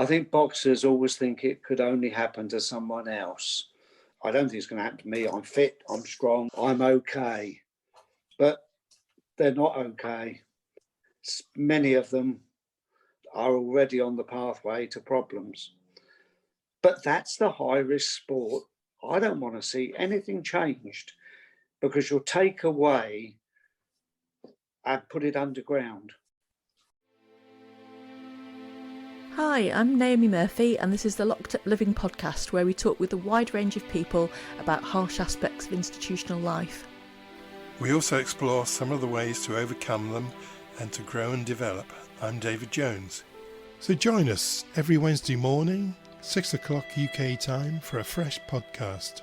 I think boxers always think it could only happen to someone else. I don't think it's going to happen to me. I'm fit, I'm strong, I'm okay. But they're not okay. Many of them are already on the pathway to problems. But that's the high-risk sport. I don't want to see anything changed, because you'll take away and put it underground. Hi, I'm Naomi Murphy, and this is the Locked Up Living podcast, where we talk with a wide range of people about harsh aspects of institutional life. We also explore some of the ways to overcome them and to grow and develop. I'm David Jones. So join us every Wednesday morning, 6 o'clock UK time, for a fresh podcast.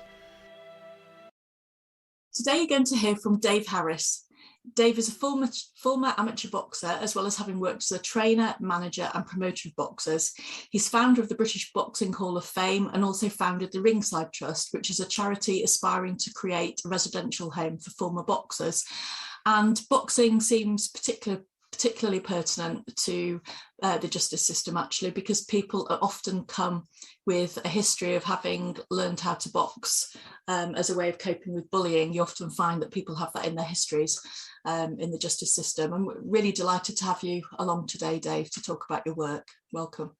Today you're going to hear from Dave Harris. Dave is a former amateur boxer, as well as having worked as a trainer, manager and promoter of boxers. He's founder of the British Boxing Hall of Fame and also founded the Ringside Trust, which is a charity aspiring to create a residential home for former boxers. And boxing seems particularly pertinent to the justice system, actually, because people often come with a history of having learned how to box as a way of coping with bullying. You often find that people have that in their histories in the justice system. I'm really delighted to have you along today, Dave, to talk about your work. Welcome.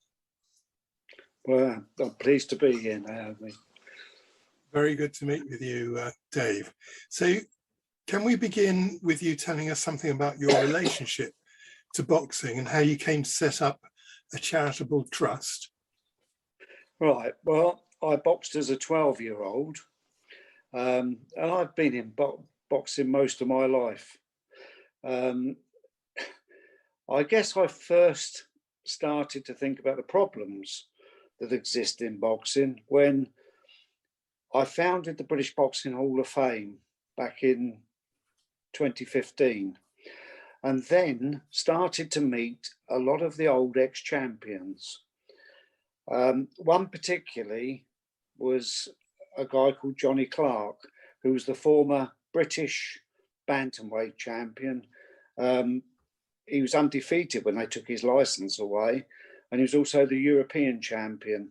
Well, I'm pleased to be here, Naomi. Very good to meet with you, Dave. So can we begin with you telling us something about your relationship to boxing and how you came to set up a charitable trust? Right. Well, I boxed as a 12-year-old, and I've been in boxing most of my life. I guess I first started to think about the problems that exist in boxing when I founded the British Boxing Hall of Fame back in 2015, and then started to meet a lot of the old ex-champions. One particularly was a guy called Johnny Clark, who was the former British bantamweight champion. He was undefeated when they took his license away, and he was also the European champion.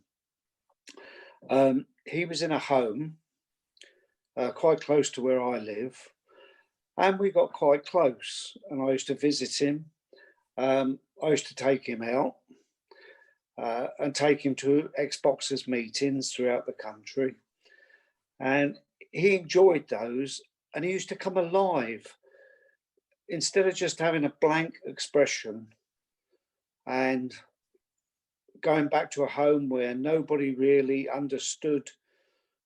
He was in a home quite close to where I live, and we got quite close, and I used to visit him. I used to take him out and take him to ex-boxers meetings throughout the country. And he enjoyed those, and he used to come alive. Instead of just having a blank expression and going back to a home where nobody really understood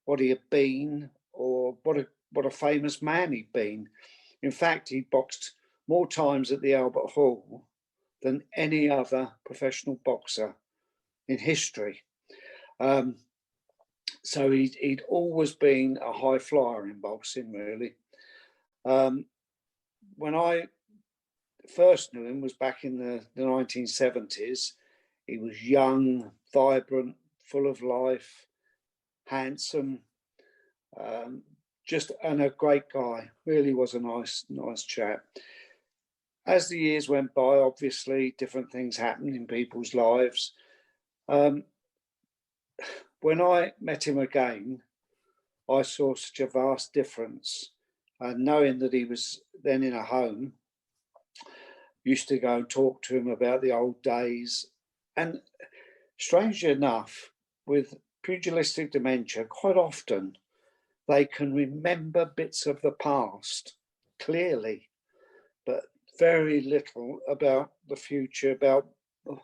what he had been or what a famous man he'd been. In fact, he boxed more times at the Albert Hall than any other professional boxer in history. So he'd always been a high flyer in boxing, really. When I first knew him was back in the 1970s. He was young, vibrant, full of life, handsome, and a great guy. Really was a nice chap. As the years went by, obviously different things happened in people's lives. When I met him again, I saw such a vast difference. And knowing that he was then in a home, used to go and talk to him about the old days. And strangely enough, with pugilistic dementia, quite often they can remember bits of the past clearly, but very little about the future, about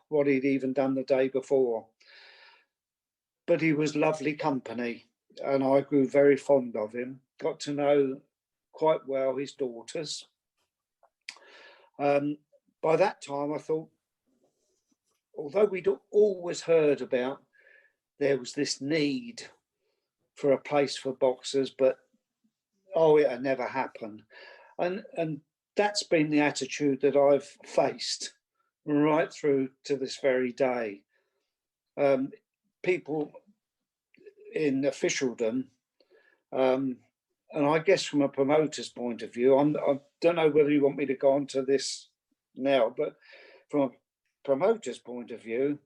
what he'd even done the day before. But he was lovely company, and I grew very fond of him. Got to know quite well his daughters. By that time, I thought, although we'd always heard about there was this need for a place for boxers, but it'll never happen. And that's been the attitude that I've faced right through to this very day. People in officialdom, and I guess from a promoter's point of view, I don't know whether you want me to go on to this now, but from a promoter's point of view,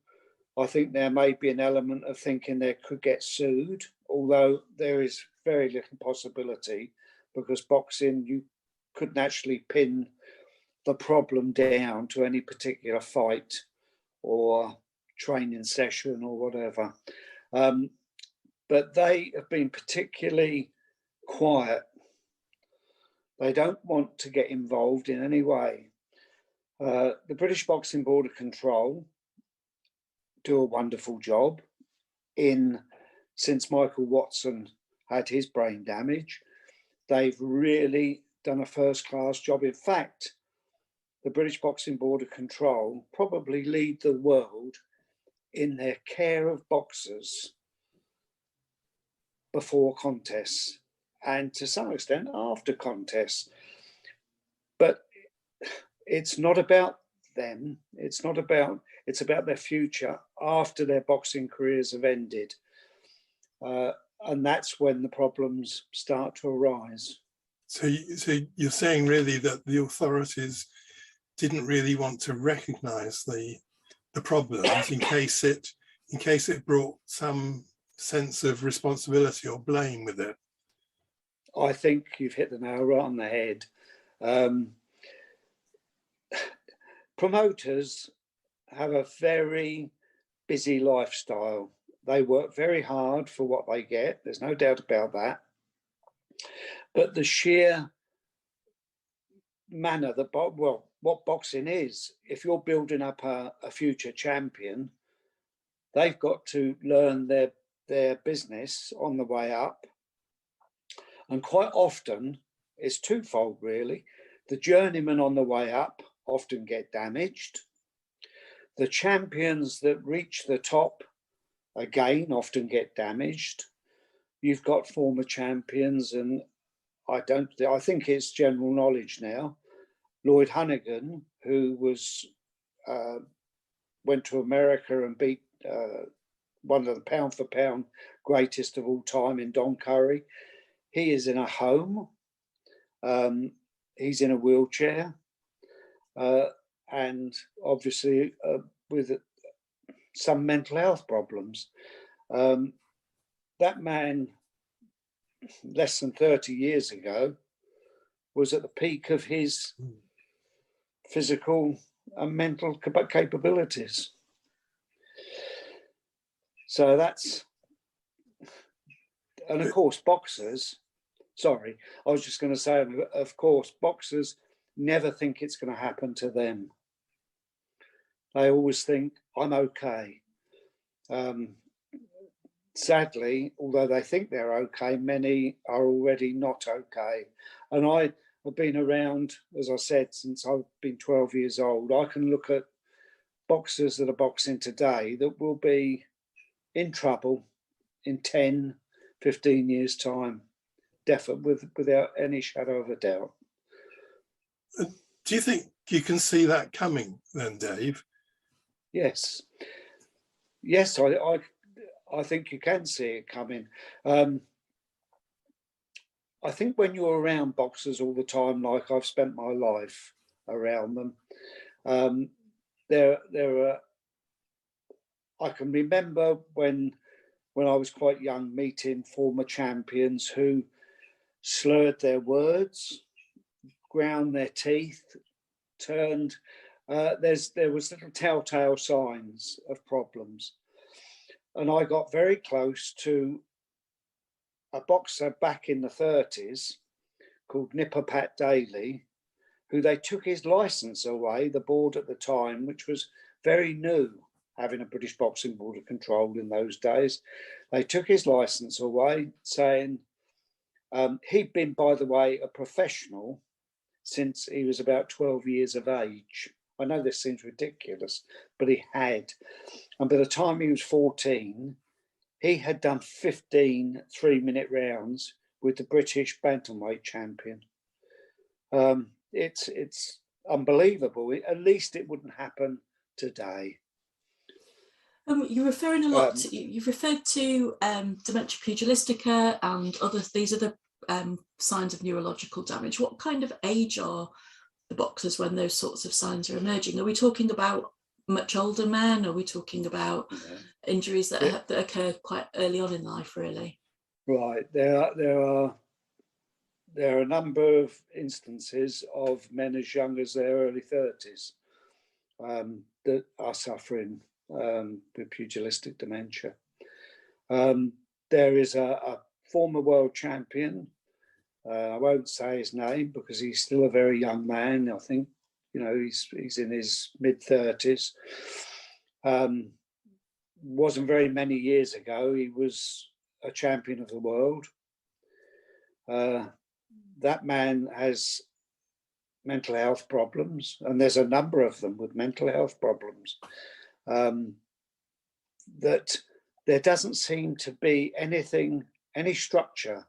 I think there may be an element of thinking they could get sued, although there is very little possibility, because boxing, you couldn't actually pin the problem down to any particular fight or training session or whatever. But they have been particularly quiet. They don't want to get involved in any way. The British Boxing Board of Control do a wonderful job since Michael Watson had his brain damage. They've really done a first-class job. In fact, the British Boxing Board of Control probably lead the world in their care of boxers before contests and to some extent after contests. But it's not about them. It's about their future after their boxing careers have ended. And that's when the problems start to arise. So you're saying really that the authorities didn't really want to recognise the problems in case it brought some sense of responsibility or blame with it. I think you've hit the nail right on the head. Promoters have a very busy lifestyle. They work very hard for what they get. There's no doubt about that. But the sheer manner that, what boxing is, if you're building up a future champion, they've got to learn their business on the way up. And quite often, it's twofold, really. The journeymen on the way up often get damaged. The champions that reach the top, again, often get damaged. You've got former champions, and I think it's general knowledge now. Lloyd Honeyghan, who went to America and beat one of the pound for pound greatest of all time in Don Curry. He is in a home. He's in a wheelchair, and obviously with some mental health problems. That man, less than 30 years ago, was at the peak of his physical and mental capabilities. So and of course, boxers, sorry, I was just going to say, of course, boxers never think it's going to happen to them. They always think, I'm okay. Sadly, although they think they're okay, many are already not okay. And I have been around, as I said, since I've been 12 years old. I can look at boxers that are boxing today that will be in trouble in 10, 15 years' time, definitely, without any shadow of a doubt. Do you think you can see that coming then, Dave? Yes. Yes, I think you can see it coming. I think when you're around boxers all the time, like I've spent my life around them, there are. I can remember when I was quite young, meeting former champions who slurred their words, ground their teeth, turned. There was little telltale signs of problems. And I got very close to a boxer back in the 30s called Nipper Pat Daly, who they took his license away, the board at the time, which was very new, having a British Boxing Board of Control in those days. They took his license away, saying he'd been, by the way, a professional since he was about 12 years of age. I know this seems ridiculous, but he had. And by the time he was 14, he had done 15 3-minute rounds with the British bantamweight champion. It's unbelievable. At least it wouldn't happen today. You're referring a lot to, you've referred to dementia pugilistica and others. These are the signs of neurological damage. What kind of age are the boxers when those sorts of signs are emerging? Are we talking about much older men? Are we talking about injuries that occur quite early on in life, really? Right. There are a number of instances of men as young as their early 30s that are suffering with pugilistic dementia. There is a former world champion. I won't say his name because he's still a very young man. I think, he's in his mid-30s. Wasn't very many years ago, he was a champion of the world. That man has mental health problems, and there's a number of them with mental health problems. That there doesn't seem to be any structure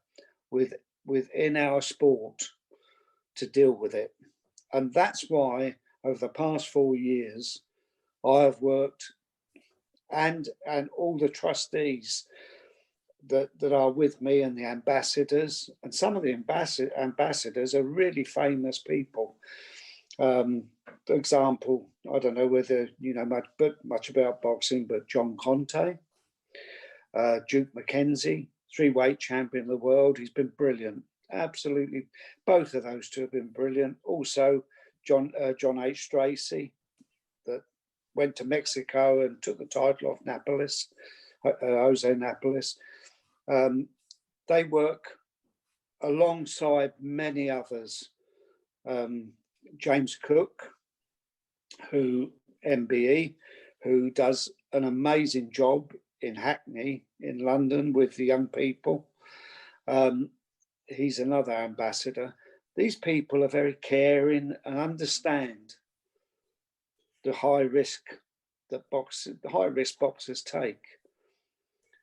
within our sport to deal with it. And that's why over the past 4 years, I have worked, and all the trustees that are with me, and the ambassadors, and some of the ambassadors are really famous people. For example, I don't know whether you know much about boxing, but John Conte, Duke McKenzie, 3-weight champion of the world. He's been brilliant. Absolutely. Both of those two have been brilliant. Also, John H. Tracy, that went to Mexico and took the title off Jose Napoles. They work alongside many others. James Cook, MBE, who does an amazing job in Hackney in London with the young people. He's another ambassador. These people are very caring and understand the high risk boxers take.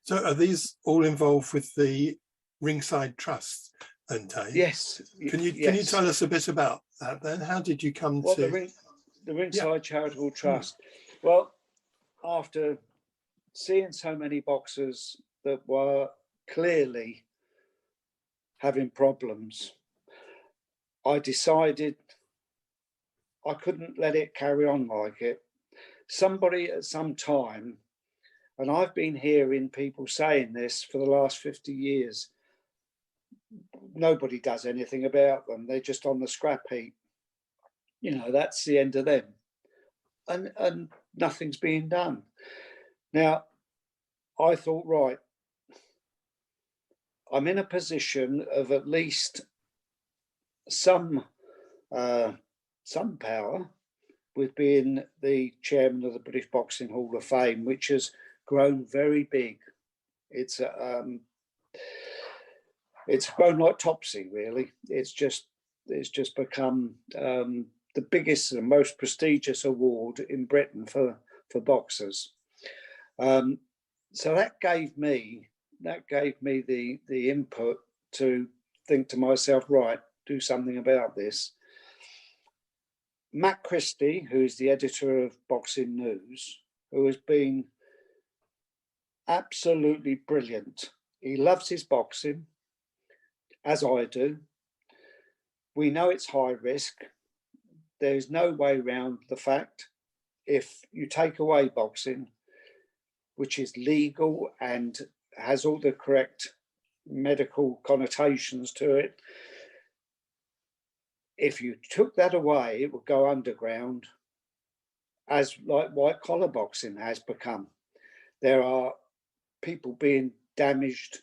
So are these all involved with the Ringside Trust, then, Dave? Yes. Can you tell us a bit about that then? How did you come to the Ringside Charitable Trust? Well, after seeing so many boxers that were clearly having problems, I decided I couldn't let it carry on like it. Somebody at some time, and I've been hearing people saying this for the last 50 years, nobody does anything about them. They're just on the scrap heap. That's the end of them. And nothing's being done. Now, I thought, right, I'm in a position of at least some power with being the chairman of the British Boxing Hall of Fame, which has grown very big. It's grown like Topsy, really. It's just become the biggest and most prestigious award in Britain for boxers. So that gave me the input to think to myself, right, do something about this. Matt Christie, who is the editor of Boxing News, who has been absolutely brilliant. He loves his boxing, as I do. We know it's high risk. There's no way around the fact, if you take away boxing, which is legal and has all the correct medical connotations to it, if you took that away, it would go underground, as like white collar boxing has become. There are people being damaged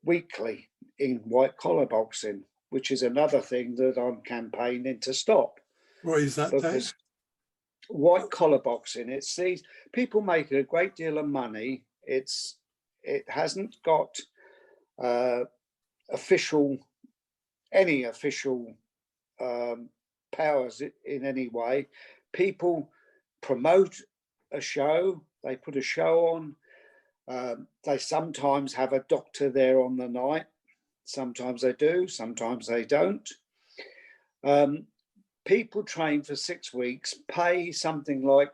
weekly in white collar boxing, which is another thing that I'm campaigning to stop. What is that, Dave? White collar boxing, it's these people make a great deal of money. It hasn't got any official powers in any way. People promote a show, they put a show on. They sometimes have a doctor there on the night. Sometimes they do, sometimes they don't. People train for 6 weeks, pay something like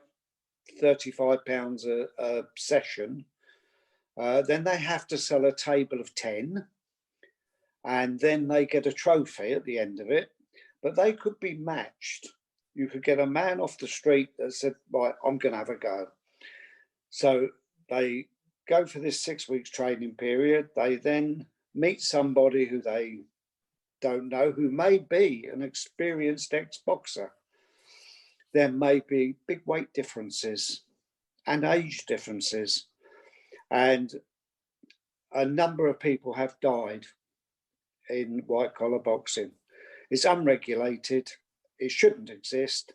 £35 a session. Then they have to sell a table of 10, and then they get a trophy at the end of it. But they could be matched You could get a man off the street that said, right, I'm going to have a go. So they go for this 6 weeks training period. They then meet somebody who they don't know, who may be an experienced ex-boxer. There may be big weight differences and age differences. And a number of people have died in white collar boxing. It's unregulated. It shouldn't exist.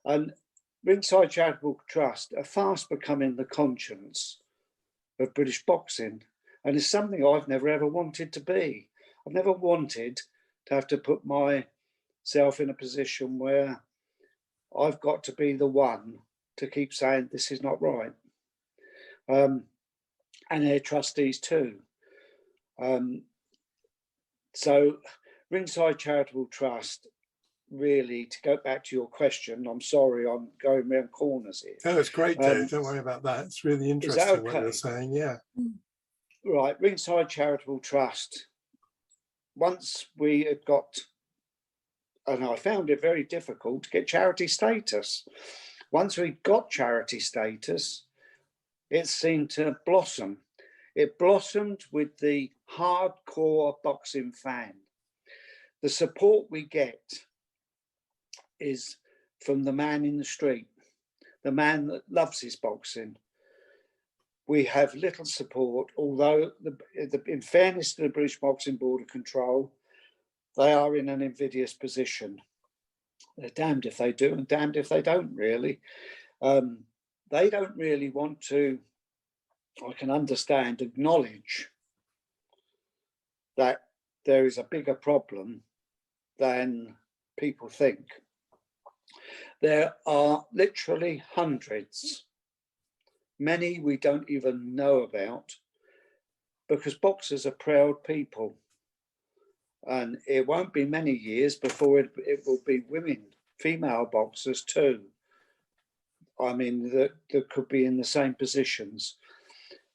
And Ringside Charitable Trust are fast becoming the conscience of British boxing. And it's something I've never ever wanted to be. I've never wanted to have to put myself in a position where I've got to be the one to keep saying this is not right. And their trustees too. So Ringside Charitable Trust, really, to go back to your question, I'm sorry, I'm going around corners here. Oh, it's great, Dave. Don't worry about that. It's really interesting what you're saying. Yeah. Right, Ringside Charitable Trust. Once we had got, and I found it very difficult to get charity status. Once we got charity status, it seemed to blossom. It blossomed with the hardcore boxing fan. The support we get is from the man in the street, the man that loves his boxing. We have little support, although in fairness to the British Boxing Board of Control, they are in an invidious position. They're damned if they do and damned if they don't, really. They don't really want to, I can understand, acknowledge that there is a bigger problem than people think. There are literally hundreds, many we don't even know about, because boxers are proud people. And it won't be many years before it will be women, female boxers too. I mean, that could be in the same positions.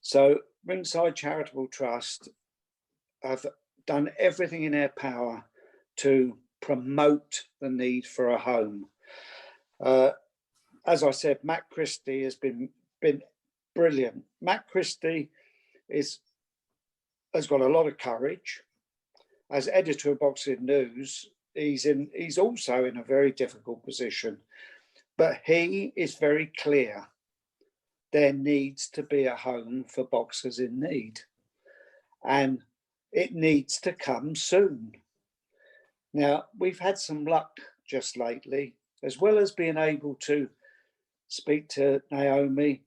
So Ringside Charitable Trust have done everything in their power to promote the need for a home. As I said, Matt Christie has been brilliant. Matt Christie has got a lot of courage. As editor of Boxing News, he's also in a very difficult position, but he is very clear. There needs to be a home for boxers in need, and it needs to come soon. Now, we've had some luck just lately, as well as being able to speak to Naomi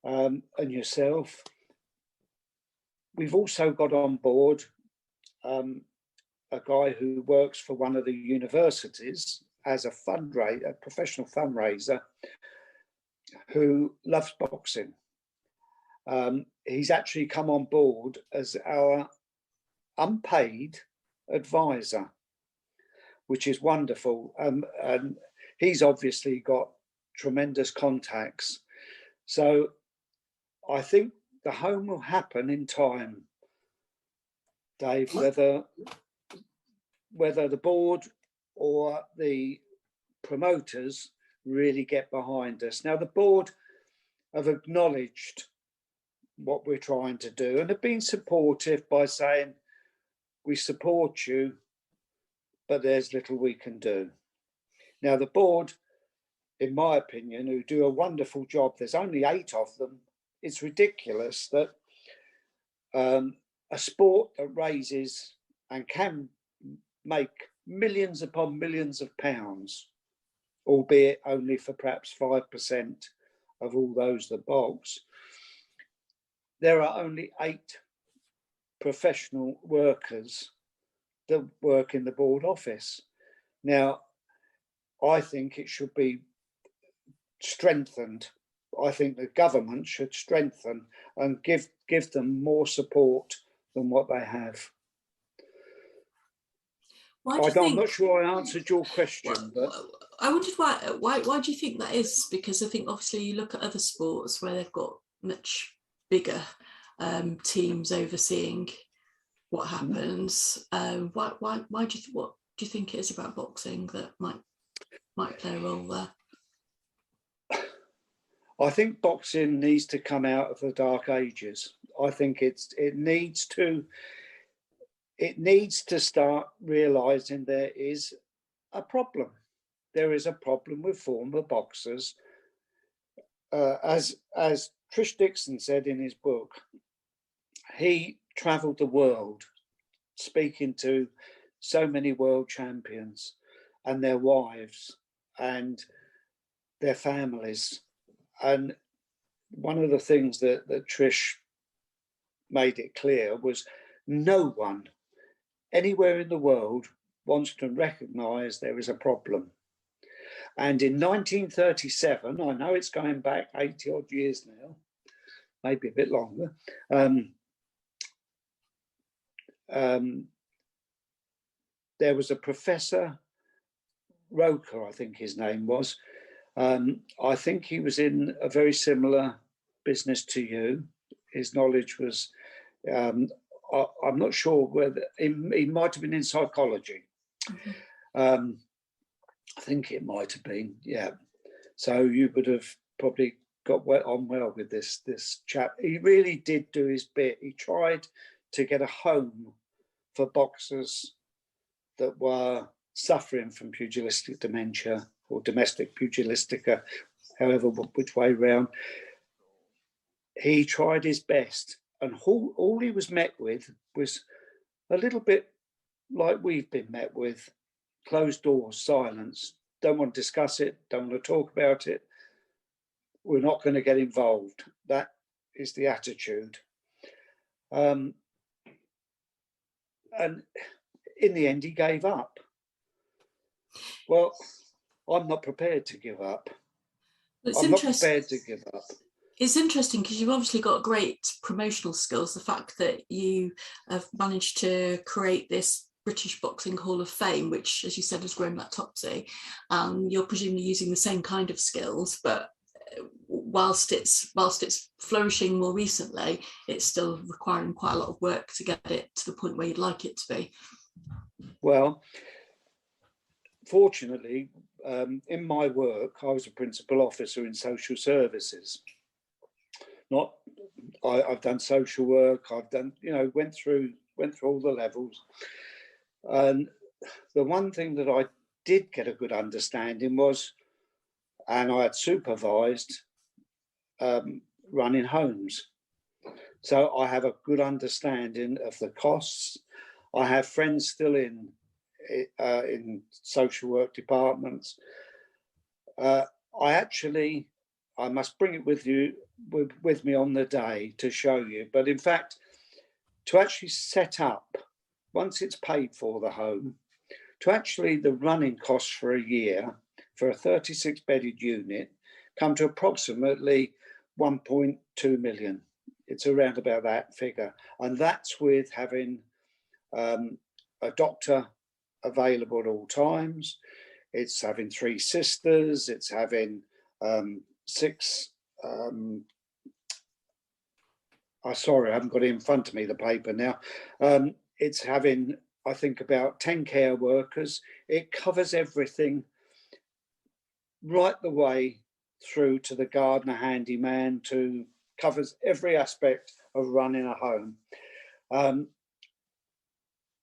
and yourself. We've also got on board a guy who works for one of the universities as a professional fundraiser, who loves boxing. He's actually come on board as our unpaid advisor, which is wonderful. And he's obviously got tremendous contacts. So I think the home will happen in time, Dave, whether the board or the promoters really get behind us. Now, the board have acknowledged what we're trying to do and have been supportive by saying, we support you, but there's little we can do. Now, the board, in my opinion, who do a wonderful job, there's only 8 of them. It's ridiculous that a sport that raises and can make millions upon millions of pounds, albeit only for perhaps 5% of all those that box, there are only 8 professional workers that work in the board office. Now, I think it should be strengthened. I think the government should strengthen and give them more support than what they have. I'm not sure I answered your question, but I wondered why do you think that is? Because I think obviously you look at other sports where they've got much bigger teams overseeing what happens. What do you think it is about boxing that might? might play a role there? I think boxing needs to come out of the dark ages. I think it needs to start realising there is a problem. There is a problem with former boxers. As Trish Dixon said in his book, he travelled the world speaking to so many world champions and their wives and their families. And one of the things that Trish made it clear was no one anywhere in the world wants to recognise there is a problem. And in 1937, I know it's going back 80 odd years now, maybe a bit longer, there was a Professor Roker, I think his name was. I think he was in a very similar business to you. His knowledge was, I'm not sure whether, he might have been in psychology. Mm-hmm. I think it might have been, yeah. So you would have probably got on well with this chap. He really did do his bit. He tried to get a home for boxers that were suffering from pugilistic dementia or domestic pugilistica, however, which way round. He tried his best, and all he was met with was a little bit like we've been met with: closed doors, silence, don't want to discuss it, don't want to talk about it, we're not going to get involved. That is the attitude. And in the end, he gave up. Well, I'm not prepared to give up. I'm not prepared to give up. It's interesting because you've obviously got great promotional skills. The fact that you have managed to create this British Boxing Hall of Fame, which, as you said, has grown like topsy. You're presumably using the same kind of skills, but whilst it's flourishing more recently, it's still requiring quite a lot of work to get it to the point where you'd like it to be. Well, fortunately, in my work, I was a principal officer in social services. I've done social work. I've done, went through all the levels. And the one thing that I did get a good understanding was, and I had supervised running homes. So I have a good understanding of the costs. I have friends still in social work departments. I must bring it with me on the day to show you. But in fact, to actually set up, once it's paid for the home, to actually the running costs for a year for a 36-bedded unit come to approximately 1.2 million. It's around about that figure. And that's with having a doctor available at all times. It's having 3 sisters. It's having 6... sorry, I haven't got it in front of me, the paper now. It's having, I think, about 10 care workers. It covers everything right the way through to the gardener handyman, covers every aspect of running a home.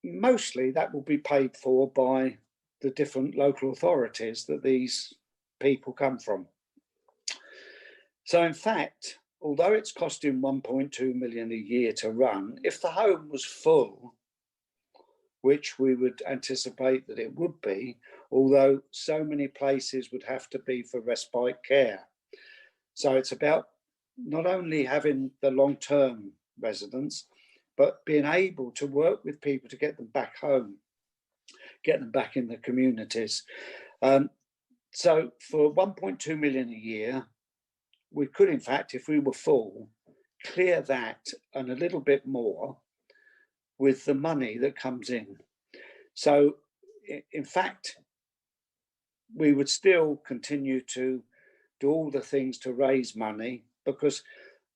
Mostly that will be paid for by the different local authorities that these people come from. So in fact, although it's costing 1.2 million a year to run, if the home was full, which we would anticipate that it would be, although so many places would have to be for respite care. So it's about not only having the long-term residents, but being able to work with people to get them back home, get them back in the communities. So for 1.2 million a year, we could, in fact, if we were full, clear that and a little bit more with the money that comes in. So, in fact, we would still continue to do all the things to raise money, because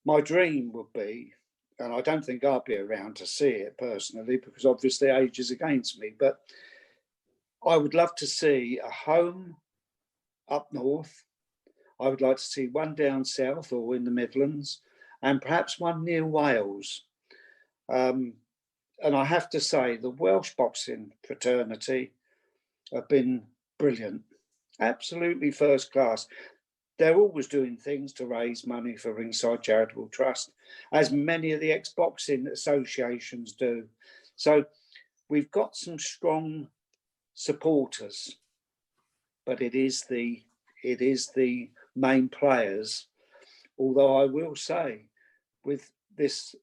my dream would be, and I don't think I'll be around to see it personally, because obviously age is against me, but I would love to see a home up north. I would like to see one down south or in the Midlands, and perhaps one near Wales. And I have to say, the Welsh boxing fraternity have been brilliant, absolutely first class. They're always doing things to raise money for Ringside Charitable Trust, as many of the ex-boxing associations do. So we've got some strong supporters, but it is the main players. Although I will say, with this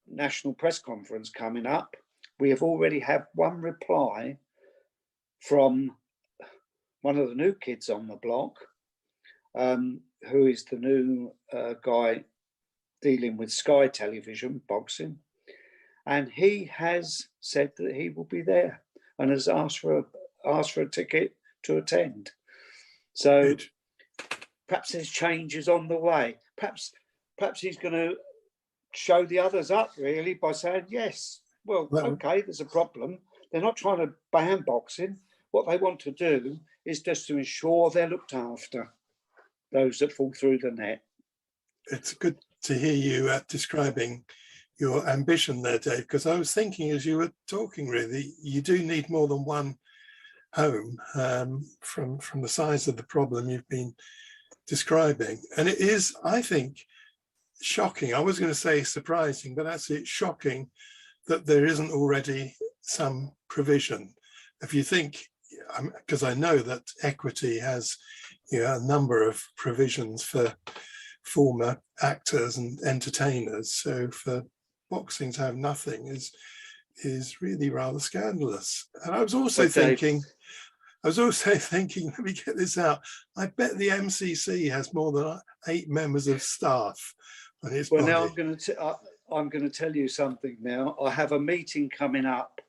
national press conference coming up, we have already had one reply from one of the new kids on the block, who is the new guy dealing with Sky Television boxing, and he has said that he will be there and has asked for a ticket to attend. So Good. perhaps there's changes on the way. Perhaps he's going to show the others up, really, by saying, yes, well, okay, there's a problem. They're not trying to ban boxing. What they want to do is just to ensure they're looked after, those that fall through the net. It's good to hear you describing your ambition there, Dave, because I was thinking as you were talking, really, you do need more than one home from the size of the problem you've been describing. And it is, I think, shocking. I was going to say surprising, but actually it's shocking that there isn't already some provision. If you think, because I know that Equity has a number of provisions for former actors and entertainers, so for boxing to have nothing is really rather scandalous. And I was also thinking, let me get this out, I bet the MCC has more than 8 members of staff on its body. Now I'm going to tell you something now. I have a meeting coming up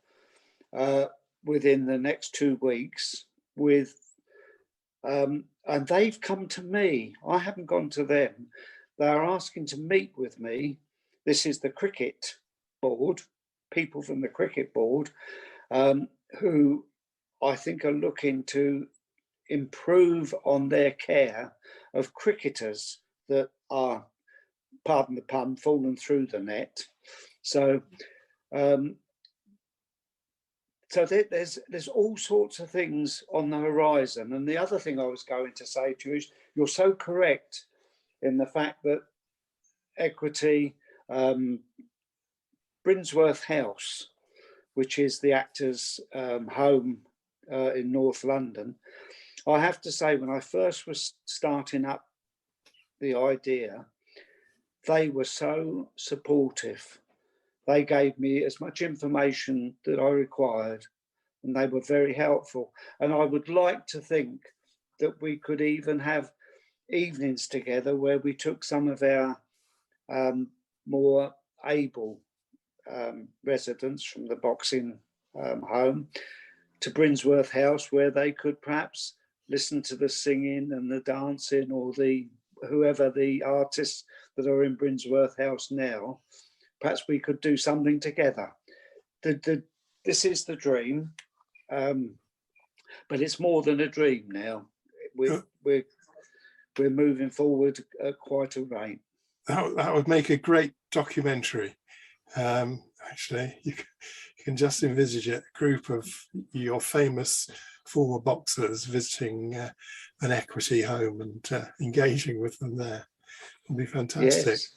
within the next 2 weeks with, and they've come to me. I haven't gone to them. They're asking to meet with me. This is the cricket board, people from the cricket board, who I think are looking to improve on their care of cricketers that are, pardon the pun, fallen through the net. So there's all sorts of things on the horizon. And the other thing I was going to say to you is, you're so correct in the fact that Equity, Brinsworth House, which is the actors' home in North London, I have to say, when I first was starting up the idea, they were so supportive. They gave me as much information that I required, and they were very helpful. And I would like to think that we could even have evenings together where we took some of our more able residents from the boxing home to Brinsworth House, where they could perhaps listen to the singing and the dancing, or whoever the artists that are in Brinsworth House now. Perhaps we could do something together. This is the dream, but it's more than a dream now. We're moving forward at quite a rate. That would make a great documentary. Actually, you can just envisage it, a group of your famous former boxers visiting an Equity home and engaging with them there. It would be fantastic. Yes.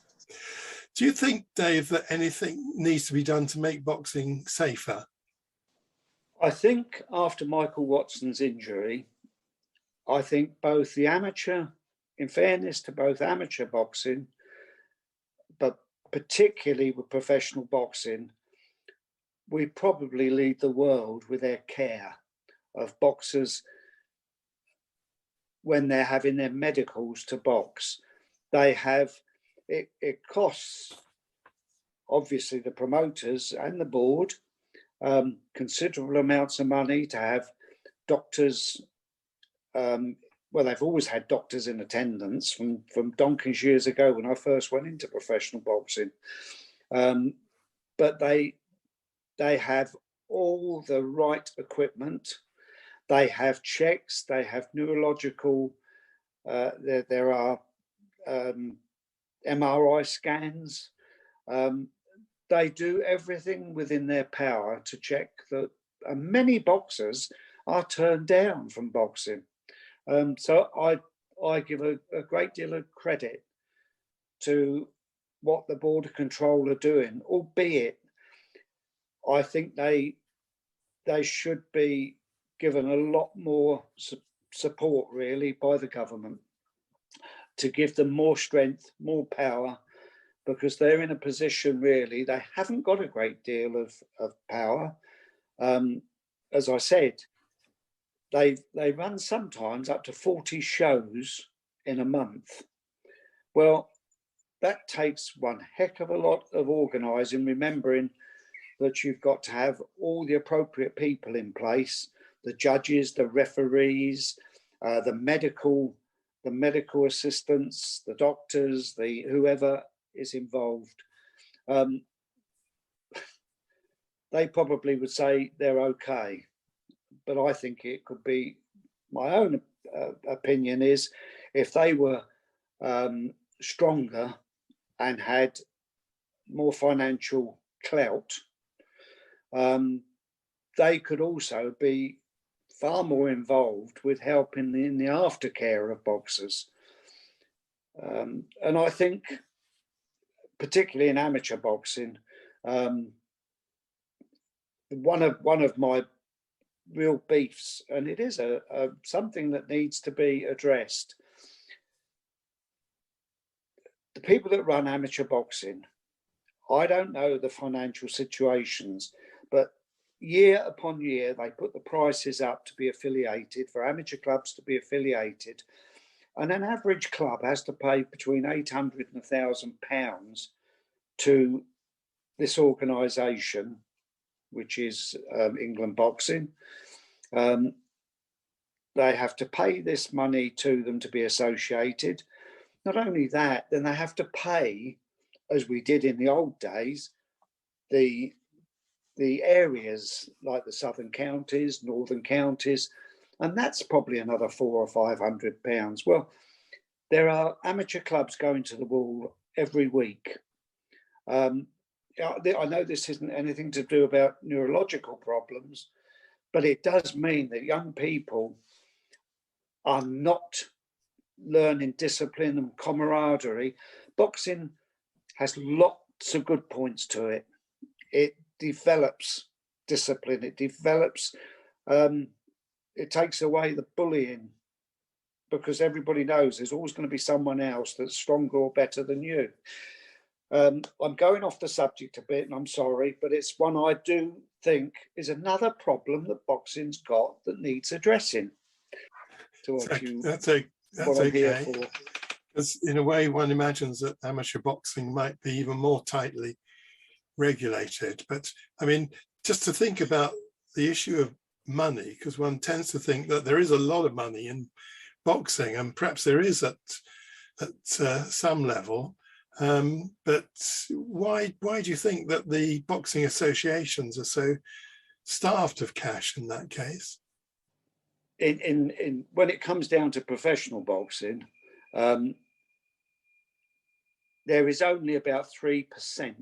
Do you think, Dave, that anything needs to be done to make boxing safer? I think after Michael Watson's injury, I think both the amateur, in fairness to both amateur boxing, but particularly with professional boxing, we probably lead the world with their care of boxers when they're having their medicals to box. They have, it costs, obviously, the promoters and the board considerable amounts of money to have doctors. Well, they've always had doctors in attendance from donkey's years ago when I first went into professional boxing. But they have all the right equipment. They have checks, they have neurological, there are MRI scans. They do everything within their power to check that. Many boxers are turned down from boxing. So I give a great deal of credit to what the Board of Control are doing, albeit I think they should be given a lot more support, really, by the government to give them more strength, more power, because they're in a position, really, they haven't got a great deal of power. As I said, they run sometimes up to 40 shows in a month. Well, that takes one heck of a lot of organising, remembering that you've got to have all the appropriate people in place, the judges, the referees, the medical assistants, the doctors, the whoever is involved. They probably would say they're okay, but I think it could be, my own opinion is, if they were stronger and had more financial clout, they could also be far more involved with helping in the aftercare of boxers. And I think, particularly in amateur boxing, one of my real beefs, and it is something that needs to be addressed. The people that run amateur boxing, I don't know the financial situations, but year upon year they put the prices up to be affiliated, for amateur clubs to be affiliated, and an average club has to pay between £800 and £1,000 to this organisation, which is England Boxing. They have to pay this money to them to be associated. Not only that, then they have to pay, as we did in the old days, the areas like the southern counties, northern counties, and that's probably another £400 or £500. Well, there are amateur clubs going to the wall every week. I know this isn't anything to do about neurological problems, but it does mean that young people are not learning discipline and camaraderie. Boxing has lots of good points to it. It develops discipline. It develops, it takes away the bullying, because everybody knows there's always going to be someone else that's stronger or better than you. I'm going off the subject a bit, and I'm sorry, but it's one I do think is another problem that boxing's got that needs addressing. That's okay. Because in a way, one imagines that amateur boxing might be even more tightly regulated. But I mean, just to think about the issue of money, because one tends to think that there is a lot of money in boxing, and perhaps there is at some level. But why do you think that the boxing associations are so starved of cash in that case? In when it comes down to professional boxing, there is only about 3%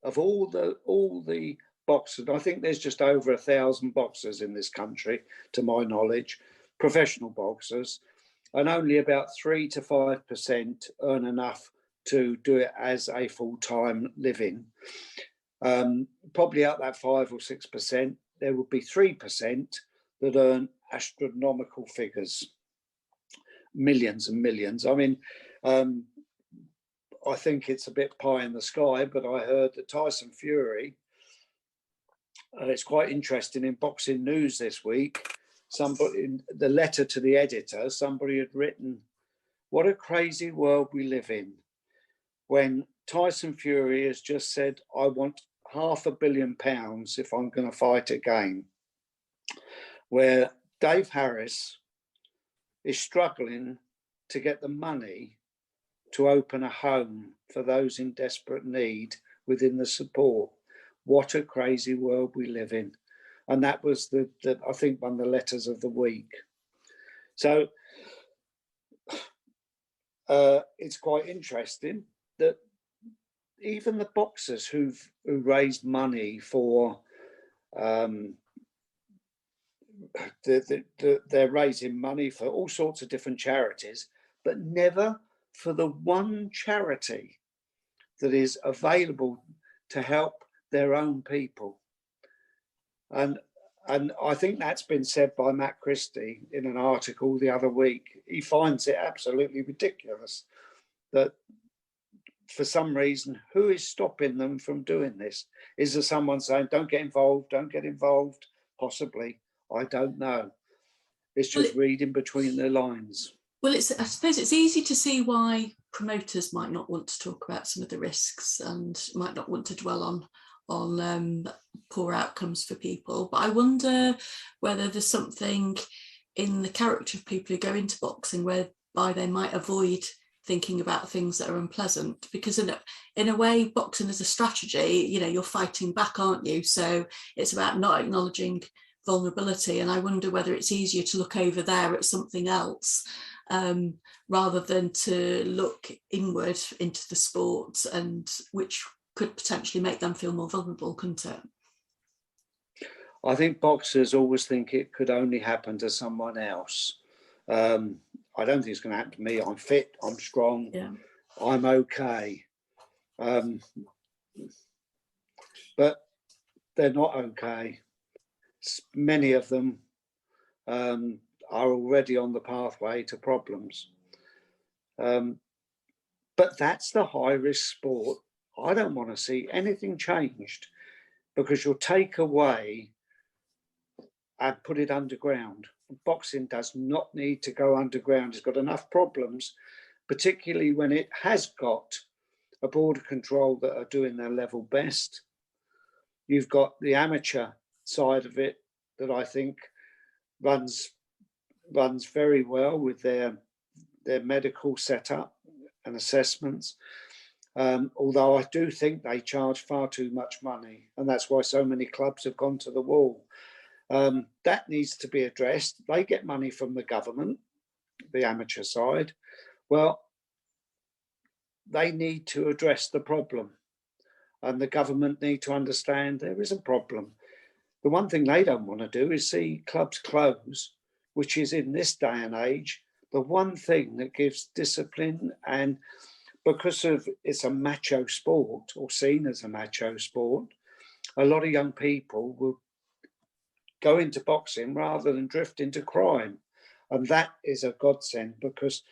of all the boxers. I think there's just over 1,000 boxers in this country, to my knowledge, professional boxers, and only about 3 to 5% earn enough to do it as a full-time living. Probably out that 5 or 6%, there would be 3% that earn astronomical figures, millions and millions. I mean, I think it's a bit pie in the sky, but I heard that Tyson Fury, it's quite interesting, in Boxing News this week, somebody, in the letter to the editor, somebody had written, "What a crazy world we live in," when Tyson Fury has just said, "I want £500 million if I'm going to fight again," where Dave Harris is struggling to get the money to open a home for those in desperate need within the support. What a crazy world we live in. and that was the I think one of the letters of the week. So it's quite interesting that even the boxers who raised money for they're raising money for all sorts of different charities, but never for the one charity that is available to help their own people. And I think that's been said by Matt Christie in an article the other week. He finds it absolutely ridiculous that for some reason, who is stopping them from doing this? Is there someone saying, don't get involved, don't get involved? Possibly. I don't know. It's just reading between the lines. Well, I suppose it's easy to see why promoters might not want to talk about some of the risks and might not want to dwell on poor outcomes for people. But I wonder whether there's something in the character of people who go into boxing whereby they might avoid thinking about things that are unpleasant, because in a way boxing is a strategy. You're fighting back, aren't you? So it's about not acknowledging vulnerability, and I wonder whether it's easier to look over there at something else rather than to look inward into the sport, and which could potentially make them feel more vulnerable, couldn't it? I think boxers always think it could only happen to someone else. I don't think it's going to happen to me. I'm fit, I'm strong, yeah. I'm okay. But they're not okay. Many of them are already on the pathway to problems. But that's the high-risk sport. I don't want to see anything changed, because you'll take away and put it underground. Boxing does not need to go underground. It's got enough problems, particularly when it has got a board of control that are doing their level best. You've got the amateur side of it that I think runs very well with their medical setup and assessments. Although I do think they charge far too much money, and that's why so many clubs have gone to the wall. That needs to be addressed. They get money from the government, the amateur side. Well, they need to address the problem, and the government need to understand there is a problem. The one thing they don't want to do is see clubs close, which is, in this day and age, the one thing that gives discipline. And because of it's a macho sport, or seen as a macho sport, a lot of young people will go into boxing rather than drift into crime. And that is a godsend, because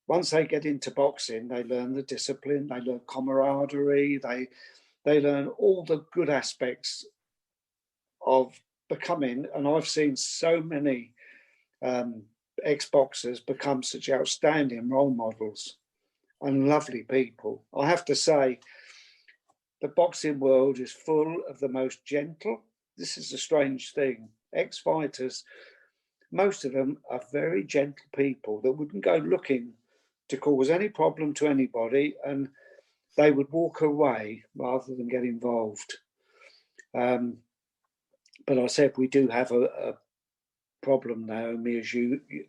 once they get into boxing, they learn the discipline, they learn camaraderie, they learn all the good aspects of becoming. And I've seen so many ex-boxers become such outstanding role models and lovely people. I have to say, the boxing world is full of the most gentle. This is a strange thing. Ex-fighters, most of them are very gentle people that wouldn't go looking to cause any problem to anybody, and they would walk away rather than get involved. But I said we do have a problem, Naomi,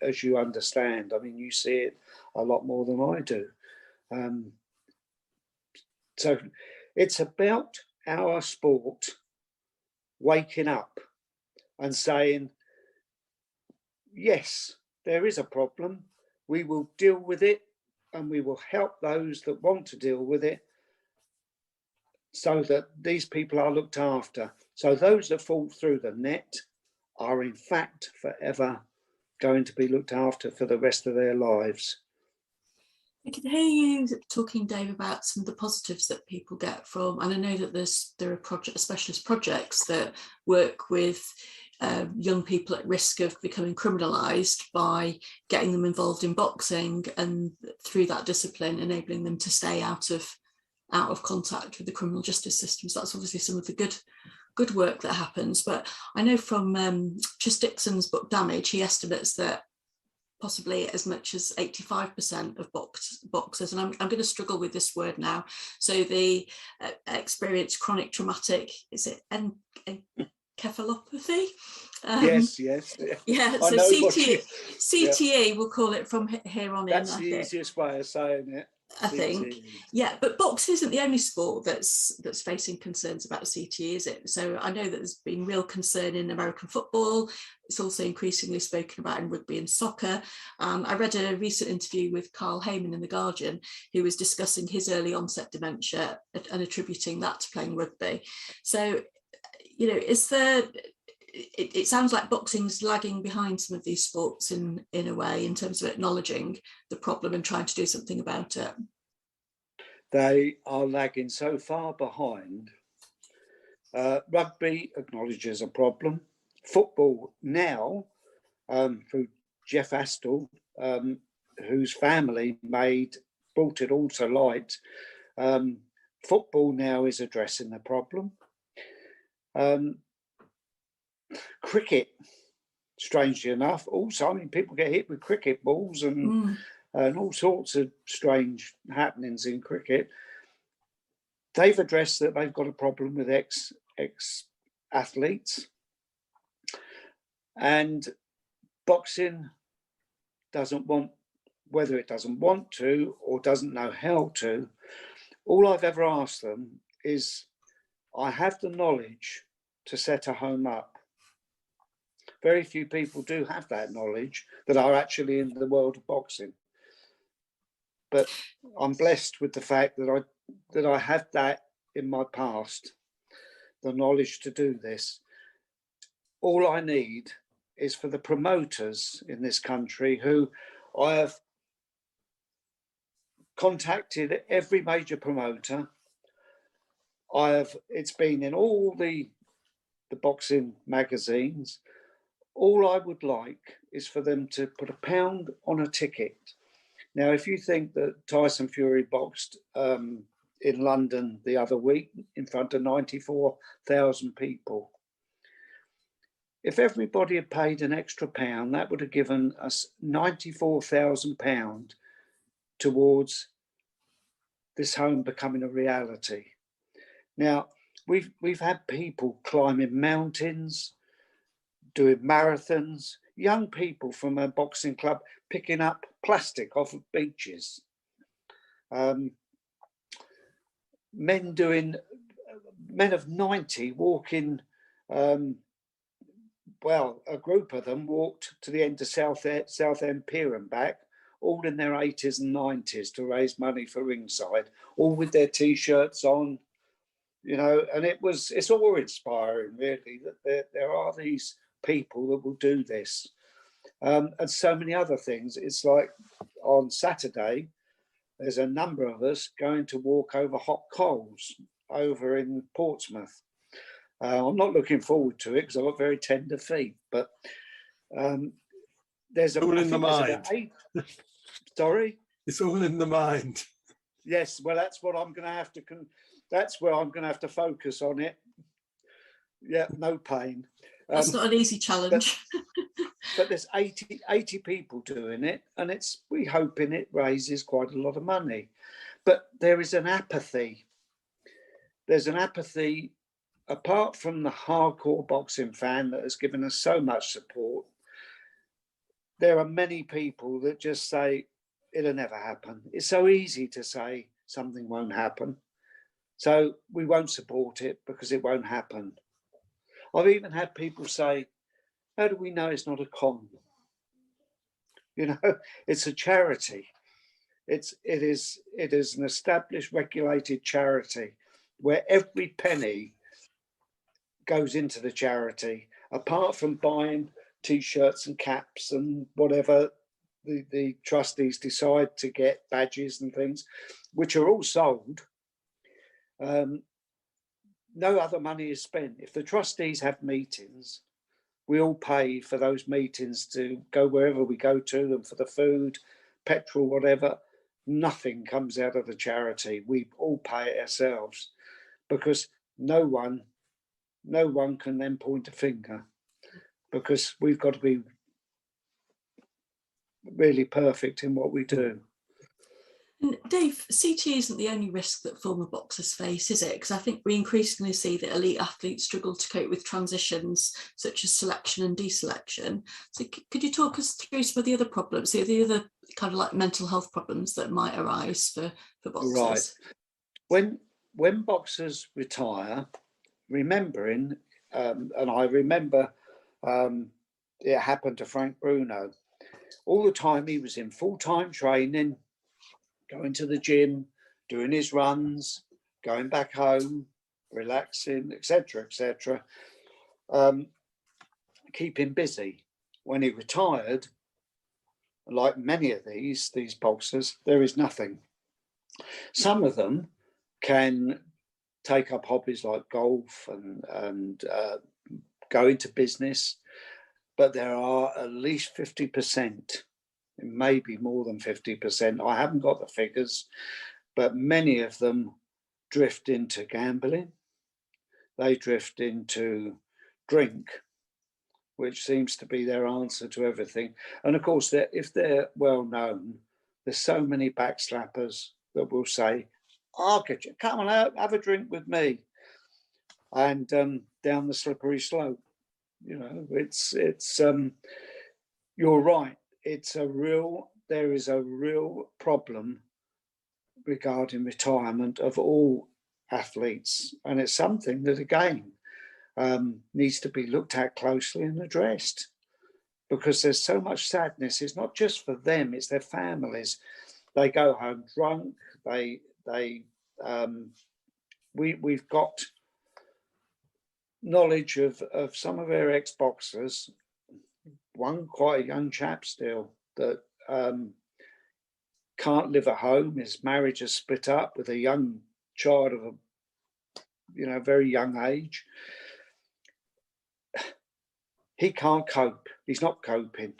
as you understand. I mean, you see it a lot more than I do. So it's about our sport waking up and saying, yes, there is a problem. We will deal with it, and we will help those that want to deal with it, so that these people are looked after. So those that fall through the net are in fact forever going to be looked after for the rest of their lives. I can hear you talking, Dave, about some of the positives that people get from, and I know that there are specialist projects that work with young people at risk of becoming criminalised by getting them involved in boxing, and through that discipline enabling them to stay out of contact with the criminal justice system. So that's obviously some of the good work that happens. But I know from Chris Dixon's book Damage, he estimates that possibly as much as 85% of boxers, and I'm going to struggle with this word now, so the experience chronic traumatic, is it encephalopathy. Yes, yes. Yeah, I so know what CTE, we'll call it from here on in. That's the easiest way of saying it. I think, yeah, but boxing isn't the only sport that's facing concerns about CTE, is it? So I know that there's been real concern in American football. It's also increasingly spoken about in rugby and soccer. I read a recent interview with Carl Heyman in The Guardian, who was discussing his early onset dementia and attributing that to playing rugby. So, you know, it sounds like boxing's lagging behind some of these sports in a way, in terms of acknowledging the problem and trying to do something about it. They are lagging so far behind. Rugby acknowledges a problem. Football now, through Jeff Astle, whose family brought it all to light, football now is addressing the problem. Cricket, strangely enough, also, I mean, people get hit with cricket balls and all sorts of strange happenings in cricket. They've addressed that they've got a problem with ex-athletes, and boxing doesn't want, whether it doesn't want to or doesn't know how to. All I've ever asked them is, I have the knowledge to set a home up. Very few people do have that knowledge that are actually in the world of boxing. But I'm blessed with the fact that I have that in my past, the knowledge to do this. All I need is for the promoters in this country, who I have contacted every major promoter. It's been in all the boxing magazines. All I would like is for them to put £1 on a ticket. Now, if you think that Tyson Fury boxed in London the other week in front of 94,000 people, if everybody had paid an extra £1, that would have given us £94,000 towards this home becoming a reality. Now, we've had people climbing mountains, doing marathons, young people from a boxing club picking up plastic off of beaches, men of 90 walking, well, a group of them walked to the end of Southend Pier and back, all in their 80s and 90s to raise money for Ringside, all with their T-shirts on, you know, and it's awe-inspiring, really, that there are these people that will do this. And so many other things. It's like on Saturday, there's a number of us going to walk over hot coals over in Portsmouth. I'm not looking forward to it because I've got very tender feet, but there's all in the mind. Sorry? It's all in the mind. Yes, well, that's what I'm going to have to. That's where I'm going to have to focus on it. Yeah, no pain. That's not an easy challenge. But there's 80 people doing it, and we hoping it raises quite a lot of money. But there is an apathy. There's an apathy, apart from the hardcore boxing fan that has given us so much support. There are many people that just say, it'll never happen. It's so easy to say something won't happen. So we won't support it because it won't happen. I've even had people say, how do we know it's not a con? You know, it's a charity. It is an established, regulated charity where every penny goes into the charity, apart from buying T-shirts and caps and whatever the trustees decide to get, badges and things, which are all sold. No other money is spent. If the trustees have meetings, we all pay for those meetings to go wherever we go to them, for the food, petrol, whatever. Nothing comes out of the charity. We all pay it ourselves, because no one can then point a finger, because we've got to be really perfect in what we do. And Dave, CT isn't the only risk that former boxers face, is it? Because I think we increasingly see that elite athletes struggle to cope with transitions such as selection and deselection. So could you talk us through some of the other problems, the other kind of like mental health problems that might arise for boxers? Right. When boxers retire, remembering, and I remember it happened to Frank Bruno, all the time he was in full-time training, going to the gym, doing his runs, going back home, relaxing, etc., etc. Keeping busy. When he retired, like many of these boxers, there is nothing. Some of them can take up hobbies like golf and go into business, but there are at least 50%, maybe more than 50%. I haven't got the figures, but many of them drift into gambling. They drift into drink, which seems to be their answer to everything. And of course, if they're well known, there's so many backslappers that will say, "I'll get you, come on out, have a drink with me," and down the slippery slope. You know, it's you're right. There is a real problem regarding retirement of all athletes, and it's something that again needs to be looked at closely and addressed, because there's so much sadness. It's not just for them; it's their families. They go home drunk. We've got knowledge of some of our ex-boxers, one quite a young chap still, that can't live at home. His marriage has split up with a young child of a very young age. He can't cope. He's not coping.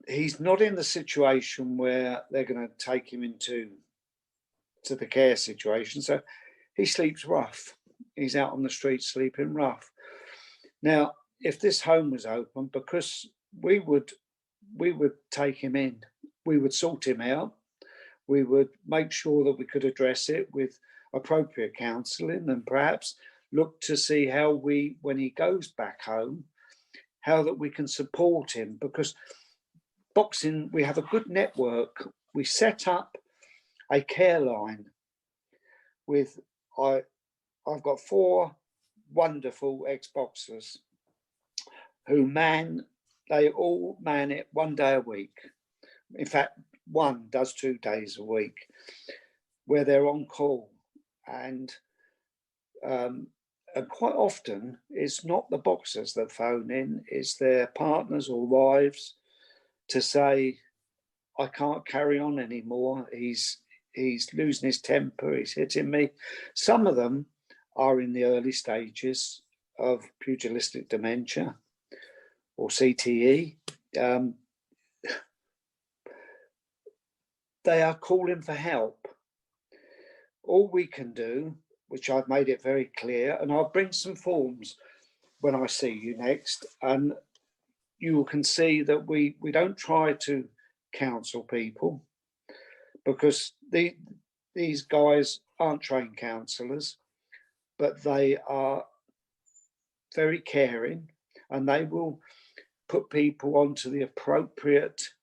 He's not in the situation where they're going to take him into the care situation. So he sleeps rough. He's out on the street sleeping rough. Now, if this home was open, because we would take him in, we would sort him out, we would make sure that we could address it with appropriate counselling, and perhaps look to see how when he goes back home, how that we can support him. Because boxing, we have a good network. We set up a care line with, I've got 4 wonderful ex-boxers who they all man it 1 day a week. In fact, one does 2 days a week, where they're on call. And quite often it's not the boxers that phone in, it's their partners or wives to say, "I can't carry on anymore. He's losing his temper, he's hitting me." Some of them are in the early stages of pugilistic dementia or CTE. They are calling for help. All we can do, which I've made it very clear, and I'll bring some forms when I see you next, and you can see that we don't try to counsel people, because these guys aren't trained counsellors, but they are very caring, and they will put people onto the appropriate,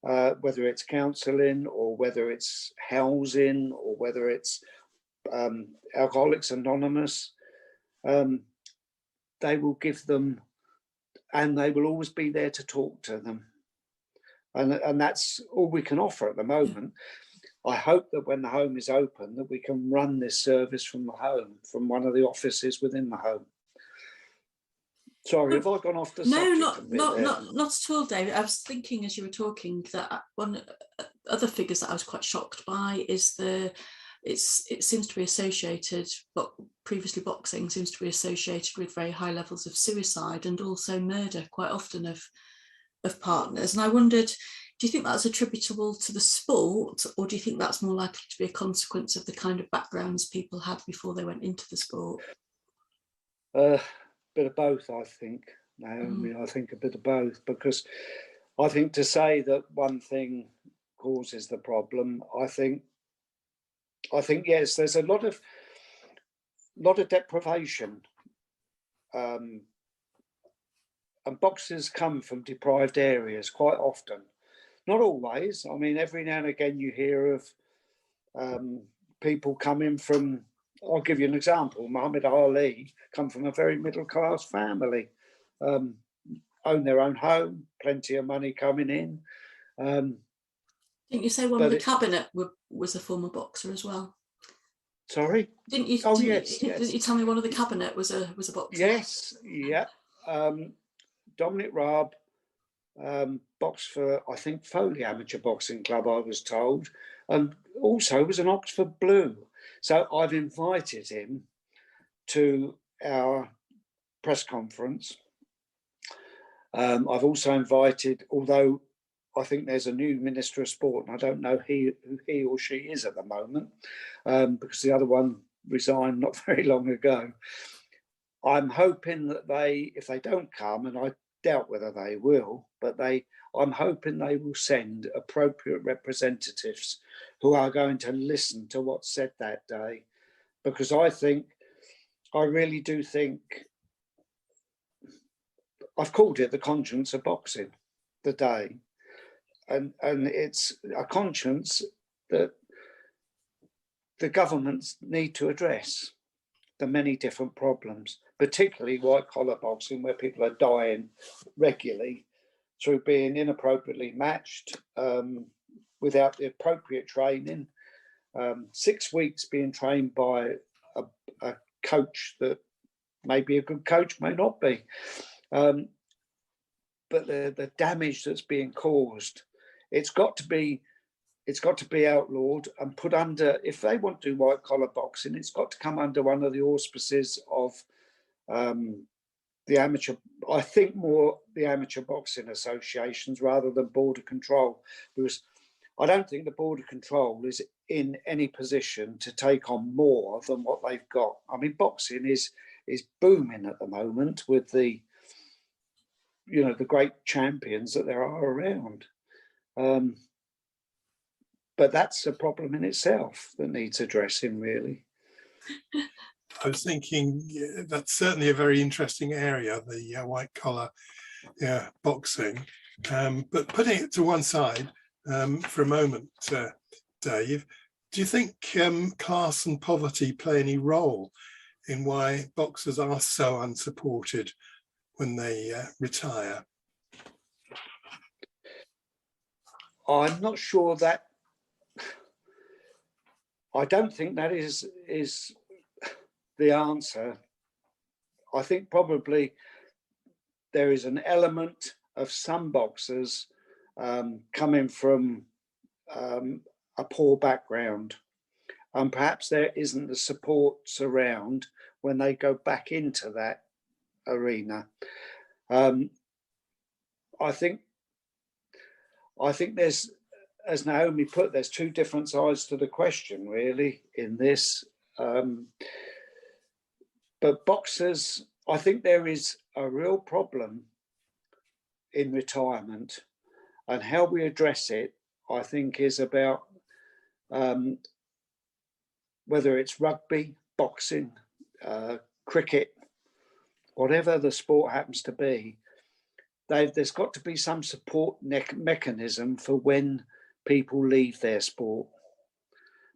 whether it's counselling or whether it's housing or whether it's Alcoholics Anonymous. They will give them, and they will always be there to talk to them. And that's all we can offer at the moment. I hope that when the home is open, that we can run this service from the home, from one of the offices within the home. Sorry, have I gone off the subject? No, not at all, David. I was thinking as you were talking that one other figures that I was quite shocked by is it seems to be associated, but previously boxing seems to be associated with very high levels of suicide and also murder quite often of partners. And I wondered, do you think that's attributable to the sport, or do you think that's more likely to be a consequence of the kind of backgrounds people had before they went into the sport? Bit of both, I think, Naomi. I think a bit of both, because I think to say that one thing causes the problem. I think yes, there's a lot of deprivation, and boxers come from deprived areas quite often. Not always. I mean, every now and again you hear of people coming from. I'll give you an example. Muhammad Ali come from a very middle class family, own their own home, plenty of money coming in. Didn't you say one of the cabinet was a former boxer as well? Sorry? Didn't you? Oh, yes. Yes. Didn't you tell me one of the cabinet was a boxer? Yes, yeah. Dominic Raab boxed for, I think, Foley Amateur Boxing Club, I was told, and also was an Oxford Blue. So I've invited him to our press conference. I've also invited, although I think there's a new Minister of Sport, and I don't know who he or she is at the moment, because the other one resigned not very long ago. I'm hoping that if they don't come, and I doubt whether they will, but I'm hoping they will send appropriate representatives who are going to listen to what's said that day, because I really do think, I've called it the conscience of boxing, the day. And it's a conscience that the governments need to address the many different problems, particularly white collar boxing, where people are dying regularly through being inappropriately matched, without the appropriate training. 6 weeks being trained by a coach that may be a good coach, may not be. But the damage that's being caused, it's got to be outlawed and put under, if they want to do white collar boxing, it's got to come under one of the auspices of the amateur, I think more the amateur boxing associations rather than border control, because I don't think the border control is in any position to take on more than what they've got. I mean, boxing is booming at the moment with the great champions that there are around. But that's a problem in itself that needs addressing, really. I was thinking that's certainly a very interesting area, the white collar boxing. But putting it to one side for a moment, Dave, do you think class and poverty play any role in why boxers are so unsupported when they retire? I'm not sure that. I don't think that is the answer. I think probably there is an element of some boxers coming from a poor background, and perhaps there isn't the supports around when they go back into that arena. I think there's, as Naomi put, there's two different sides to the question, really, in this. But boxers, I think there is a real problem in retirement, and how we address it, I think, is about whether it's rugby, boxing, cricket, whatever the sport happens to be. There's got to be some support mechanism for when people leave their sport,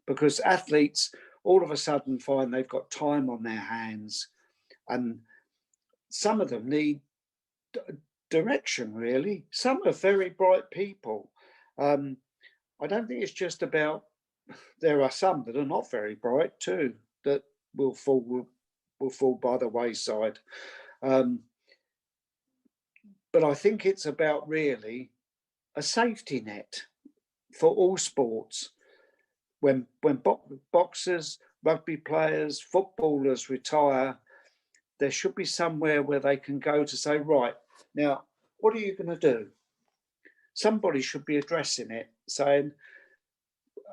because athletes all of a sudden find they've got time on their hands, and some of them need direction, really. Some are very bright people. I don't think it's just about, there are some that are not very bright too, that will fall by the wayside. But I think it's about really a safety net for all sports. When boxers, rugby players, footballers retire, there should be somewhere where they can go to say, right, now, what are you going to do? Somebody should be addressing it, saying,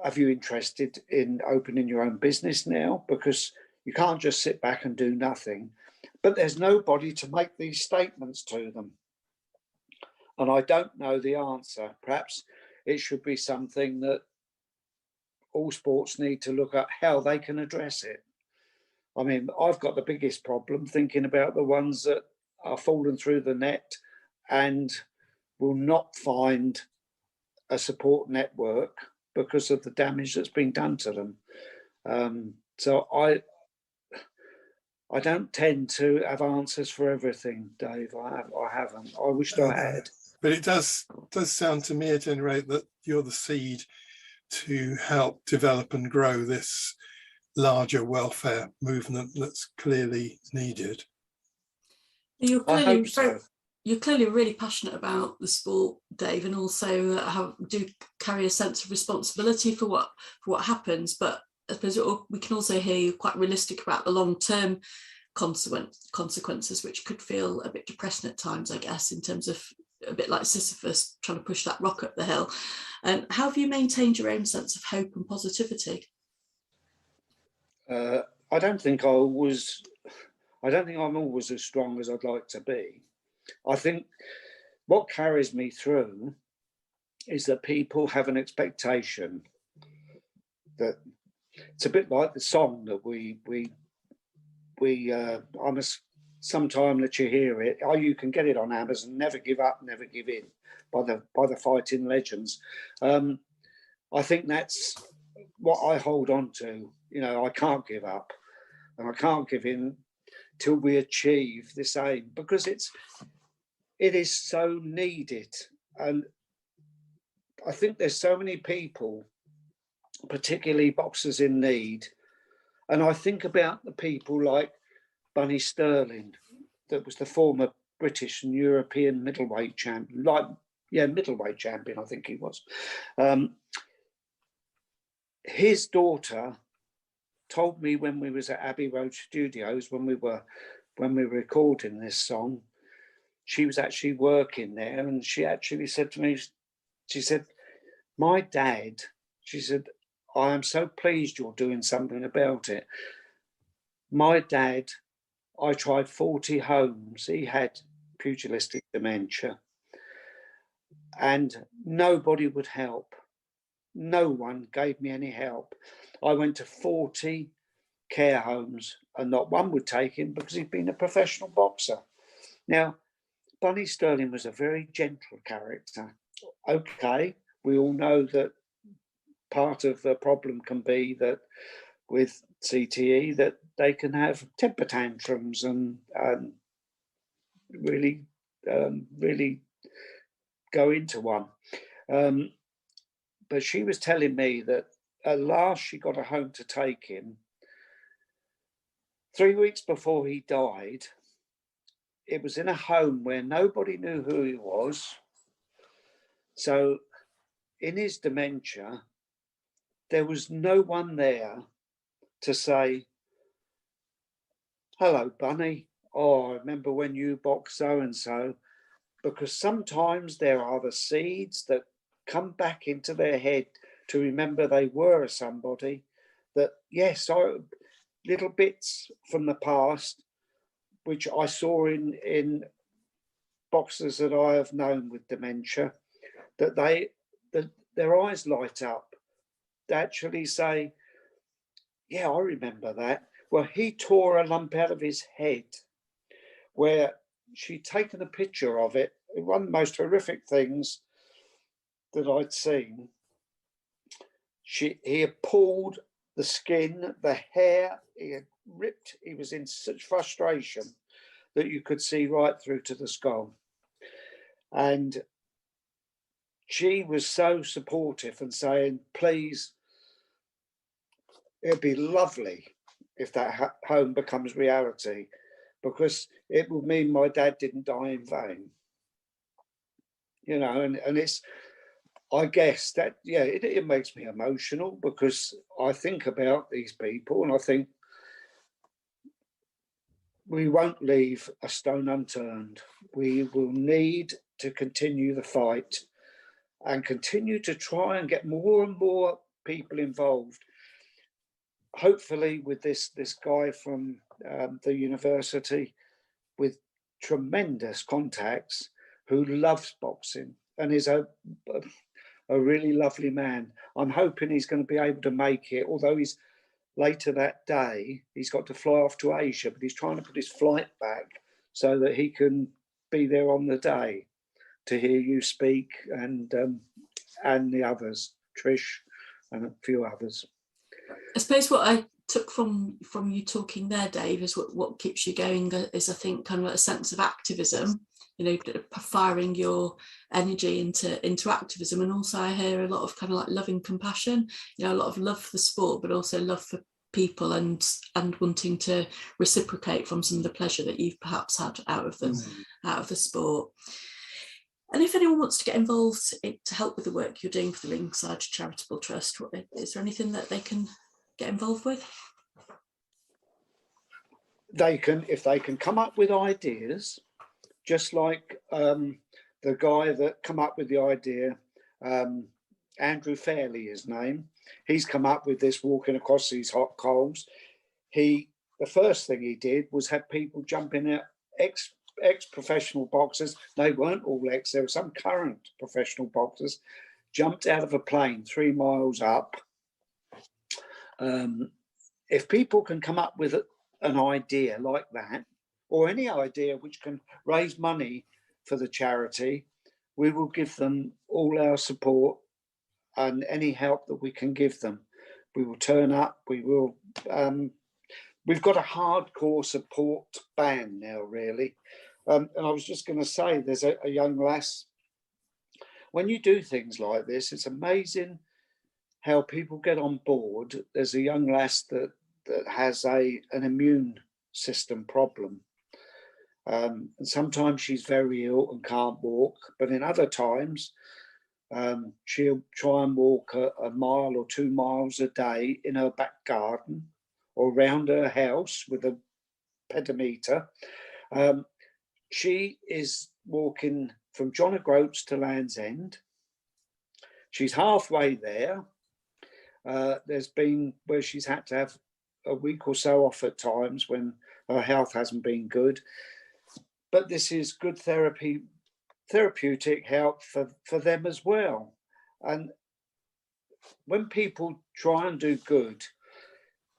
have you interested in opening your own business now? Because you can't just sit back and do nothing. But there's nobody to make these statements to them. And I don't know the answer. Perhaps it should be something that all sports need to look at how they can address it. I mean, I've got the biggest problem thinking about the ones that are falling through the net and will not find a support network because of the damage that's been done to them. So I don't tend to have answers for everything, Dave. I haven't. I wished I had. But it does sound to me, at any rate, that you're the seed to help develop and grow this larger welfare movement that's clearly needed. You're I clearly hope so. You're clearly really passionate about the sport, Dave, and also do carry a sense of responsibility for what happens. But I suppose we can also hear you quite realistic about the long-term consequences, which could feel a bit depressing at times, I guess, in terms of a bit like Sisyphus trying to push that rock up the hill. How have you maintained your own sense of hope and positivity? I don't think I'm always as strong as I'd like to be. I think what carries me through is that people have an expectation that it's a bit like the song that I must sometime let you hear it. Oh, you can get it on Amazon. Never give up, never give in, by the Fighting Legends. I think that's what I hold on to. You know, I can't give up, and I can't give in till we achieve this aim, because it is so needed. And I think there's so many people, particularly boxers in need. And I think about the people like Bunny Sterling, that was the former British and European middleweight champion, middleweight champion, I think he was. His daughter told me when we was at Abbey Road Studios, when we were recording this song, she was actually working there, and she actually said to me, she said, my dad, she said, I am so pleased you're doing something about it. My dad, I tried 40 homes. He had pugilistic dementia, and nobody would help. No one gave me any help. I went to 40 care homes and not one would take him because he'd been a professional boxer. Now, Bunny Sterling was a very gentle character. Okay, we all know that part of the problem can be that with CTE that they can have temper tantrums and really go into one. But she was telling me that at last she got a home to take him. 3 weeks before he died, it was in a home where nobody knew who he was. So in his dementia, there was no one there to say, hello, Bunny. Oh, I remember when you boxed so-and-so. Because sometimes there are the seeds that come back into their head to remember they were somebody that, yes, little bits from the past, which I saw in boxers that I have known with dementia, that their eyes light up. They actually say, yeah, I remember that. Well, he tore a lump out of his head where she'd taken a picture of it. One of the most horrific things that I'd seen. He had pulled the skin, the hair, he had ripped. He was in such frustration that you could see right through to the skull. And she was so supportive and saying, please, it'd be lovely if that home becomes reality, because it would mean my dad didn't die in vain. You know, and it's, I guess that, yeah, it makes me emotional because I think about these people and I think we won't leave a stone unturned. We will need to continue the fight and continue to try and get more and more people involved. Hopefully with this guy from the university with tremendous contacts who loves boxing and is a really lovely man. I'm hoping he's going to be able to make it, although he's later that day, he's got to fly off to Asia, but he's trying to put his flight back so that he can be there on the day to hear you speak, and the others, Trish and a few others. I suppose what I took from you talking there, Dave, is what keeps you going is, I think, kind of a sense of activism, you know, firing your energy into activism. And also I hear a lot of kind of like loving compassion, you know, a lot of love for the sport, but also love for people, and wanting to reciprocate from some of the pleasure that you've perhaps had out of the sport. And if anyone wants to get involved to help with the work you're doing for the Ringside Charitable Trust, is there anything that they can get involved with? They can, if they can come up with ideas, just like the guy that come up with the idea, Andrew Fairley, his name. He's come up with this, walking across these hot coals. The first thing he did was have people jump in at ex-professional boxers. They weren't all ex, there were some current professional boxers, jumped out of a plane 3 miles up. If people can come up with an idea like that, or any idea which can raise money for the charity, we will give them all our support and any help that we can give them. We will turn up, we will, we've got a hardcore support band now, really. And I was just going to say, there's a young lass, when you do things like this, it's amazing how people get on board. There's a young lass that has an immune system problem. And sometimes she's very ill and can't walk, but in other times, she'll try and walk a mile or 2 miles a day in her back garden or around her house with a pedometer. She is walking from John O'Groats to Land's End. She's halfway there. There's been where she's had to have a week or so off at times when her health hasn't been good. But this is good therapeutic help for them as well. And when people try and do good,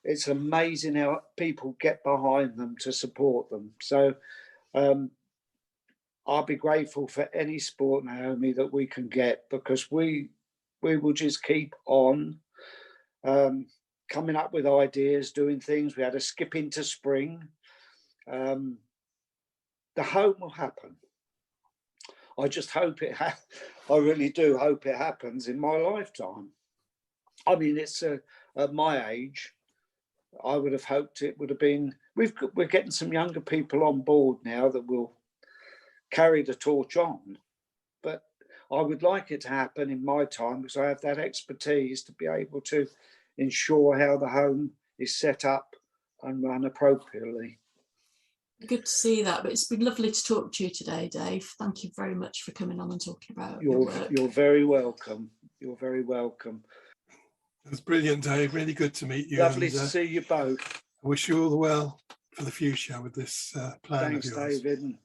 it's amazing how people get behind them to support them. So I'll be grateful for any support, Naomi, that we can get, because we will just keep on coming up with ideas, doing things. We had a skip into spring. The home will happen. I just hope I really do hope it happens in my lifetime. I mean, it's at my age, I would have hoped it would have been. We're getting some younger people on board now that will carry the torch on, but I would like it to happen in my time, because I have that expertise to be able to ensure how the home is set up and run appropriately. Good to see that, but it's been lovely to talk to you today, Dave. Thank you very much for coming on and talking about your work. You're very welcome. You're very welcome. That's brilliant, Dave. Really good to meet you. Lovely to see you both. I wish you all the well for the future with this plan Thanks, of yours. David.